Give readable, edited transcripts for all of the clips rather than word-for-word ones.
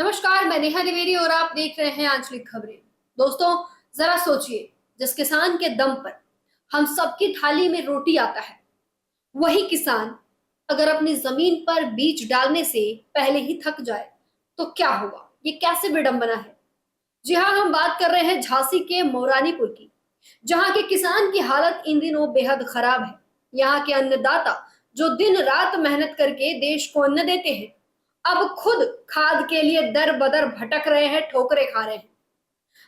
नमस्कार, मैं नेहा द्विवेदी और आप देख रहे हैं आंचलिक खबरें। दोस्तों, जरा सोचिए, जिस किसान के दम पर हम सबकी थाली में रोटी आता है, वही किसान अगर अपनी जमीन पर बीज डालने से पहले ही थक जाए तो क्या होगा? ये कैसे विडंबना है। जी हाँ, हम बात कर रहे हैं झांसी के मौरानीपुर की, जहां के किसान की हालत इन दिनों बेहद खराब है। यहाँ के अन्नदाता जो दिन रात मेहनत करके देश को अन्न देते हैं, अब खुद खाद के लिए दर बदर भटक रहे हैं, ठोकरें खा रहे हैं।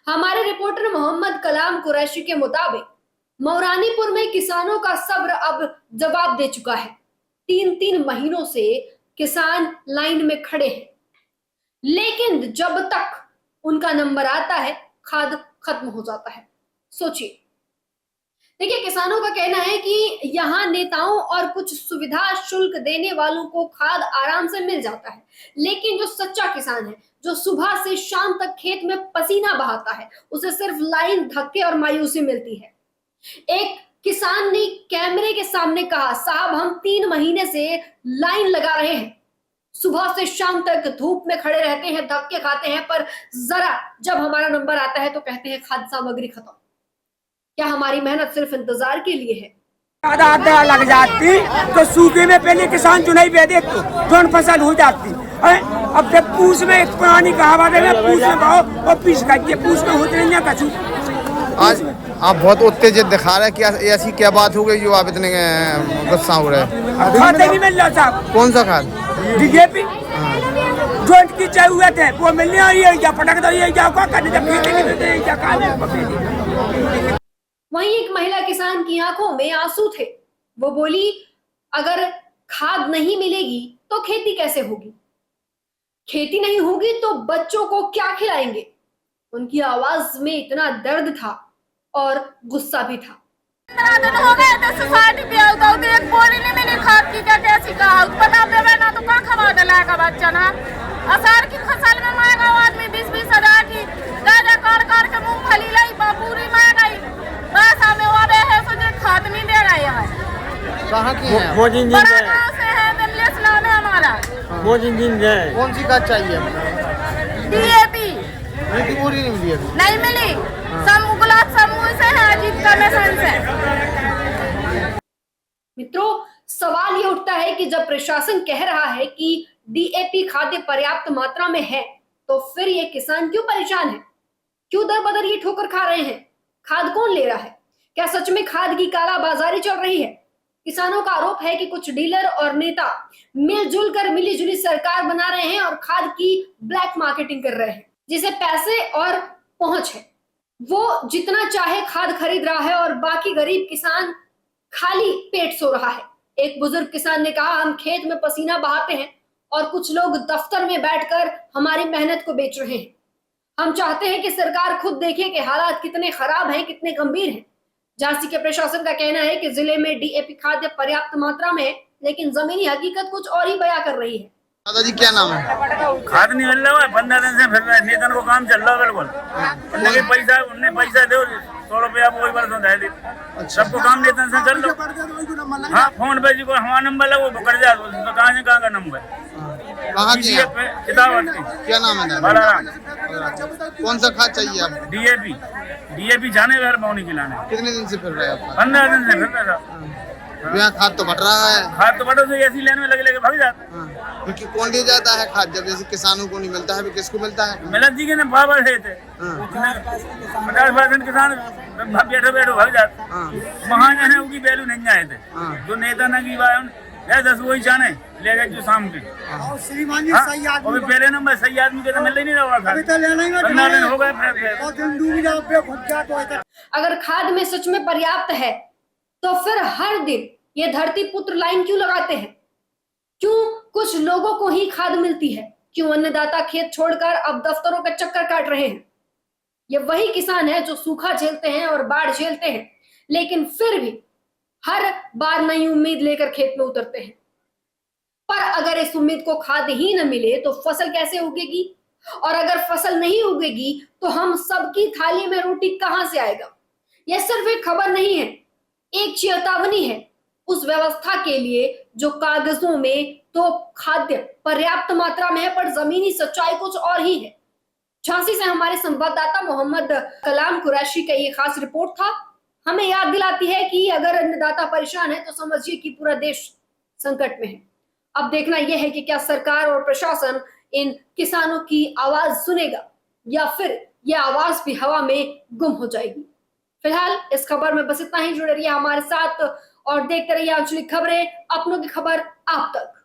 हमारे रिपोर्टर मोहम्मद कलाम कुरैशी के मुताबिक मौरानीपुर में किसानों का सब्र अब जवाब दे चुका है। 3-3 महीनों से किसान लाइन में खड़े हैं, लेकिन जब तक उनका नंबर आता है, खाद खत्म हो जाता है। सोचिए, देखिए, किसानों का कहना है कि यहाँ नेताओं और कुछ सुविधा शुल्क देने वालों को खाद आराम से मिल जाता है, लेकिन जो सच्चा किसान है, जो सुबह से शाम तक खेत में पसीना बहाता है, उसे सिर्फ लाइन, धक्के और मायूसी मिलती है। एक किसान ने कैमरे के सामने कहा, साहब, हम 3 महीने से लाइन लगा रहे हैं, सुबह से शाम तक धूप में खड़े रहते हैं, धक्के खाते हैं, पर जरा जब हमारा नंबर आता है तो कहते हैं खाद्य सामग्री खत्म। क्या हमारी मेहनत सिर्फ इंतजार के लिए है? आधा लग जाती तो सूखे में पहले किसान चुनाई पे दे तो दोनों फसल हो जाती है। अब जब पूछ में एक पुरानी कहावत है, पूछ में भाव और पीस खाइए, पूछ में होते नहीं कछु। आज आप बहुत उत्तेजित दिखा रहे हैं, क्या ऐसी क्या बात हो गई जो आप इतने गुस्सा हो रहे हैं? खाद नहीं मिल रहा साहब। कौन सा खाद? डीएपी जो इनकी जरूरत है वो मिलने आ रही है, या पटक रही है, या क्या करने, जब खेती नहीं मिलते क्या काम। वहीं एक महिला किसान की आंखों में आंसू थे। वो बोली, अगर खाद नहीं मिलेगी तो खेती कैसे होगी? खेती नहीं होगी तो बच्चों को क्या खिलाएंगे? उनकी आवाज में इतना दर्द था और गुस्सा भी था। 15 दिन हो गए थे सोसाइटी पे आओ तो एक बोरी नहीं मिली खाद की, क्या कैसी कहा पता देवे ना तो का खवा डलाएगा बच्चा ना। असार की फसल में मांगा आदमी 20-20 हजार की गाजा कर के मूंगफली लाई, पूरी महंगाई, बस हमें वादे है सोचे खाद नहीं दे रहा है। कहाँ की है? बड़ा गाँव से है, दिल्ली इस्लाम है हमारा। कौन सी खाद चाहिए? डीएपी पूरी नहीं मिली अभी? नहीं मिली। गुलाब समूह से है, अजीत कमीशन से। मित्रों, सवाल ये उठता है कि जब प्रशासन कह रहा है कि डीएपी खाद्य पर्याप्त मात्रा में है, तो फिर ये किसान क्यों परेशान है? क्यों दर बदर ये ठोकर खा रहे हैं? खाद कौन ले रहा है? क्या सच में खाद की कालाबाजारी चल रही है? किसानों का आरोप है कि कुछ डीलर और नेता मिलजुल कर मिली जुली सरकार बना रहे हैं और खाद की ब्लैक मार्केटिंग कर रहे हैं, जिसे पैसे और पहुंच है, वो जितना चाहे खाद खरीद रहा है और बाकी गरीब किसान खाली पेट सो रहा है। एक बुजुर्ग किसान ने कहा, हम खेत में पसीना बहाते हैं और कुछ लोग दफ्तर में बैठकर हमारी मेहनत को बेच रहे हैं। हम चाहते हैं कि सरकार खुद देखे कि हालात कितने खराब हैं, कितने गंभीर हैं। झांसी के प्रशासन का कहना है कि जिले में डीएपी खाद्य पर्याप्त मात्रा में है, लेकिन जमीनी हकीकत कुछ और ही बयां कर रही है। दादाजी, क्या नाम है? खाद नहीं मिल रहा है, 15 दिन से फिर रहा है, नेतन को काम चल रहा है बिल्कुल। उनने पैसा दो 100 रुपया वही बरसों दे सबको काम नेतन से चल रहा। हाँ, फोन पे जी को हमारा नंबर लगो कर जा, कहाँ का नंबर? कहाँ की है? किताब। क्या नाम है? बालाराम। कौन सा खाद चाहिए आपको? डीएपी जाने घर पौनी खिलाने। कितने दिन से फिर रहे हैं? 15 दिन से फिर रहा। यहाँ खाद तो बढ़ रहा है। खाद तो बढ़ो तो ऐसी लाइन में लगे भाग जाता। क्योंकि कौन ले जाता है खाद? जब जैसे किसानों को नहीं मिलता है, किसको मिलता है? मिलत जी के ना बाबर है थे 50% किसान बैठो भाग जाते। वहाँ जाने उनकी वैल्यू नहीं आए थे। जो नेता न की बात 10 वही जाने ले गए जो शाम के। और पहले नंबर सही आदमी के तो मिल ही नहीं रहा था। 15 दिन हो गए। अगर खाद में सच में पर्याप्त है तो फिर हर दिन ये धरती पुत्र लाइन क्यों लगाते हैं? क्यों कुछ लोगों को ही खाद मिलती है? क्यों अन्नदाता खेत छोड़कर अब दफ्तरों के चक्कर काट रहे हैं? ये वही किसान है जो सूखा झेलते हैं और बाढ़ झेलते हैं, लेकिन फिर भी हर बार नई उम्मीद लेकर खेत में उतरते हैं। पर अगर इस उम्मीद को खाद ही न मिले तो फसल कैसे उगेगी? और अगर फसल नहीं उगेगी तो हम सबकी थाली में रोटी कहां से आएगा? यह सिर्फ एक खबर नहीं है, एक चेतावनी है उस व्यवस्था के लिए जो कागजों में तो खाद्य पर्याप्त मात्रा में है, पर जमीनी सच्चाई कुछ और ही है। झांसी से हमारे संवाददाता मोहम्मद कलाम कुरैशी का ये खास रिपोर्ट था। हमें याद दिलाती है कि अगर अन्नदाता परेशान है तो समझिए कि पूरा देश संकट में है। अब देखना यह है कि क्या सरकार और प्रशासन इन किसानों की आवाज सुनेगा या फिर यह आवाज भी हवा में गुम हो जाएगी। फिलहाल इस खबर में बस इतना ही। जुड़े रहिए हमारे साथ और देखते रहिए आंचलिक खबरें, अपनों की खबर आप तक।